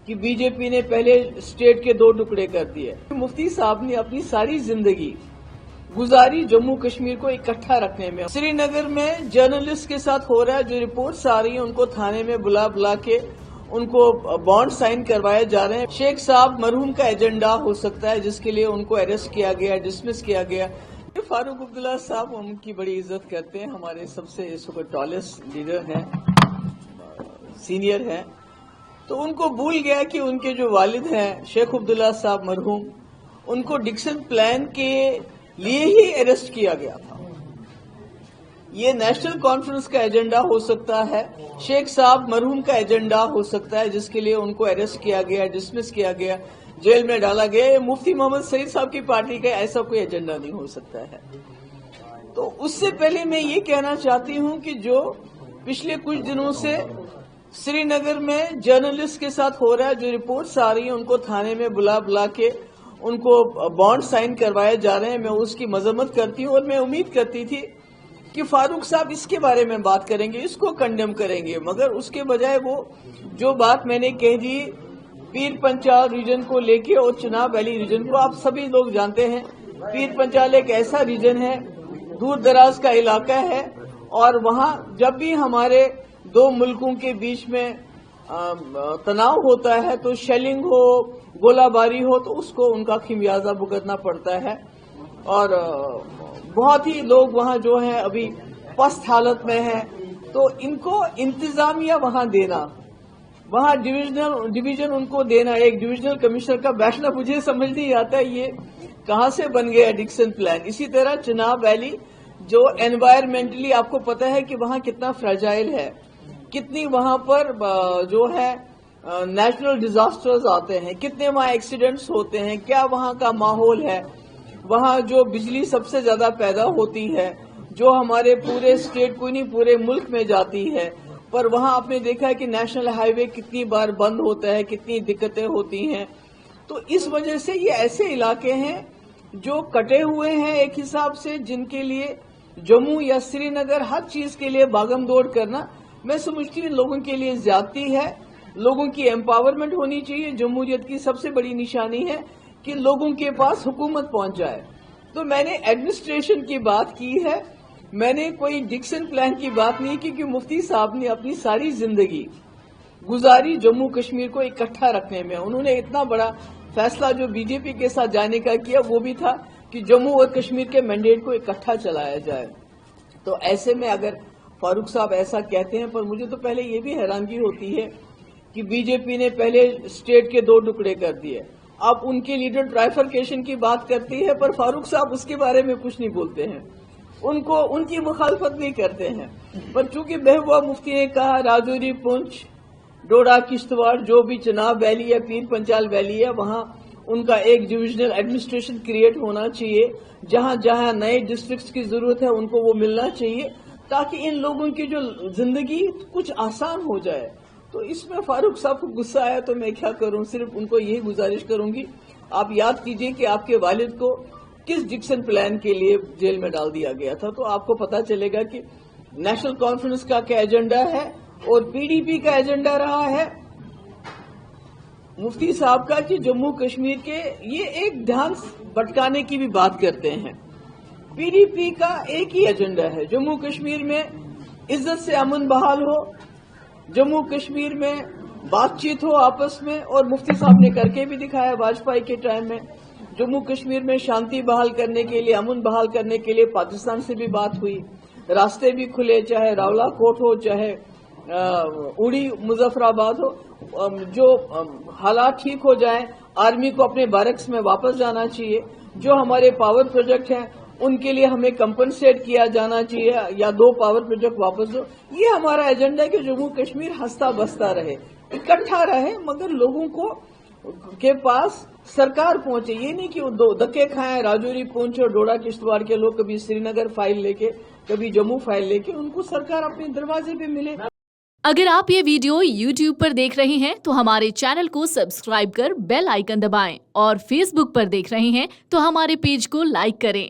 کہ बीजेपी ने पहले स्टेट के 2 टुकड़े कर दिए। मुफ्ती साहब ने अपनी सारी जिंदगी गुजारी जम्मू कश्मीर को इकट्ठा रखने में। श्रीनगर में जर्नलिस्ट के साथ हो रहा है, जो रिपोर्ट्स आ रही है उनको थाने में बुला के उनको बॉन्ड साइन करवाए जा रहे हैं। शेख साहब मरहूम का एजेंडा हो सकता है जिसके लिए उनको अरेस्ट किया गया, डिसमिस किया गया। फारूक अब्दुल्ला साहब हम उनकी बड़ी इज्जत करते हैं, हमारे सबसे इस वक्त टॉलेस्ट लीडर हैं, सीनियर हैं। तो उनको भूल गया कि उनके जो वालिद हैं शेख अब्दुल्ला साहब मरहूम, उनको डिक्सन प्लान के लिए ही अरेस्ट किया गया था। ये नेशनल कॉन्फ्रेंस का एजेंडा हो सकता है, शेख साहब मरहूम का एजेंडा हो सकता है जिसके लिए उनको अरेस्ट किया गया, डिसमिस किया गया, जेल में डाला गया। ये मुफ्ती मोहम्मद सईद साहब की पार्टी का ऐसा कोई एजेंडा नहीं हो सकता है। तो उससे पहले मैं ये कहना चाहती हूं कि जो पिछले कुछ दिनों से श्रीनगर में जर्नलिस्ट के साथ हो रहा है, जो रिपोर्ट्स आ रही है उनको थाने में बुला के उनको बॉन्ड साइन करवाए जा रहे हैं, मैं उसकी मजम्मत करती हूं। और मैं उम्मीद करती थी कि फारूक साहब इसके बारे में बात करेंगे, इसको कंडेम करेंगे, मगर उसके बजाय वो जो बात मैंने कह दी पीर पंचाल रीजन को लेके और चिनाब वैली रीजन को, आप सभी लोग जानते हैं पीर पंचाल एक ऐसा रीजन है, दूर दराज का इलाका है, और वहां जब भी हमारे 2 मुल्कों के बीच में तनाव होता है तो शेलिंग हो, गोलाबारी हो, तो उसको उनका खिमियाजा भुगतना पड़ता है। और बहुत ही लोग वहां जो है अभी पस्त हालत में है। तो इनको इंतजामिया वहां देना, वहां डिवीजन उनको देना, एक डिविजनल कमिश्नर का बैठना, मुझे समझ नहीं आता ये कहां से बन गया डिक्सन प्लान। इसी तरह चिनाब वैली जो एनवायरमेंटली आपको पता है कि वहां कितना फ्रेजाइल है, कितनी वहां पर जो है नेचुरल डिजास्टर्स आते हैं, कितने वहां एक्सीडेंट्स होते हैं, क्या वहां का माहौल है, वहां जो बिजली सबसे ज्यादा पैदा होती है, जो हमारे पूरे स्टेट को नहीं पूरे मुल्क में जाती है, पर वहां आपने देखा है कि नेशनल हाईवे कितनी बार बंद होता है, कितनी दिक्कतें होती हैं। तो इस वजह से ये ऐसे इलाके हैं जो कटे हुए हैं एक हिसाब से, जिनके लिए जम्मू या श्रीनगर हर चीज के लिए भागम दौड़ करना, मैं समझती हूँ लोगों के लिए ज्यादती है। लोगों की एम्पावरमेंट होनी चाहिए। जमहूरियत की सबसे बड़ी निशानी है कि लोगों के पास हुकूमत पहुंच जाए। तो मैंने एडमिनिस्ट्रेशन की बात की है, मैंने कोई डिक्सन प्लान की बात नहीं की, क्योंकि मुफ्ती साहब ने अपनी सारी जिंदगी गुजारी जम्मू कश्मीर को इकट्ठा रखने में। उन्होंने इतना बड़ा फैसला जो बीजेपी के साथ जाने का किया वो भी था कि जम्मू और कश्मीर के मैंडेट को इकट्ठा चलाया जाए। तो ऐसे में अगर फारूक साहब ऐसा कहते हैं, पर मुझे तो पहले ये भी हैरानगी होती है कि बीजेपी ने पहले स्टेट के 2 टुकड़े कर दिए। अब उनके लीडर ट्राइफरकेशन की बात करती है, पर फारूक साहब उसके बारे में कुछ नहीं बोलते हैं, उनकी मुखालफत नहीं करते हैं। पर चूंकि महबूबा मुफ्ती ने कहा राजौरी, पुंछ, डोडा, किश्तवाड़, जो भी चिनाब वैली या पीर पंचाल वैली है, वहां उनका एक डिविजनल एडमिनिस्ट्रेशन क्रिएट होना चाहिए। जहां जहां नए डिस्ट्रिक्ट्स की जरूरत है उनको वो मिलना चाहिए, ताकि इन लोगों की जो जिंदगी कुछ आसान हो जाए। तो इसमें फारूक साहब को गुस्सा आया तो मैं क्या करूं, सिर्फ उनको यही गुजारिश करूंगी, आप याद कीजिए कि आपके वालिद को किस डिक्सन प्लान के लिए जेल में डाल दिया गया था, तो आपको पता चलेगा कि नेशनल कॉन्फ्रेंस का क्या एजेंडा है और पीडीपी का एजेंडा रहा है मुफ्ती साहब का कि जम्मू कश्मीर के ये एक ध्यान भटकाने की भी बात करते हैं। पीडीपी का एक ही एजेंडा है, जम्मू कश्मीर में इज्जत से अमन बहाल हो, जम्मू कश्मीर में बातचीत हो आपस में, और मुफ्ती साहब ने करके भी दिखाया वाजपेयी के टाइम में। जम्मू कश्मीर में शांति बहाल करने के लिए, अमन बहाल करने के लिए पाकिस्तान से भी बात हुई, रास्ते भी खुले, चाहे रावला कोट हो, चाहे उड़ी मुजफ्फराबाद हो, जो हालात ठीक हो जाए, आर्मी को अपने बैरक्स में वापस जाना चाहिए, जो हमारे पावर प्रोजेक्ट हैं उनके लिए हमें कंपनसेट किया जाना चाहिए, या 2 पावर प्रोजेक्ट वापस दो। ये हमारा एजेंडा है कि जम्मू कश्मीर हंसता बसता रहे, इकट्ठा रहे, मगर लोगों को के पास सरकार पहुंचे। ये नहीं कि वो 2 धक्के खाएं, राजौरी, पुंछ और डोडा किश्तवाड़ के लोग कभी श्रीनगर फाइल लेके, कभी जम्मू फाइल लेके, उनको सरकार अपने दरवाजे पे मिले। अगर आप ये वीडियो YouTube पर देख रहे हैं तो हमारे चैनल को सब्सक्राइब कर बेल आइकन दबाएं, और Facebook पर देख रहे हैं तो हमारे पेज को लाइक करें।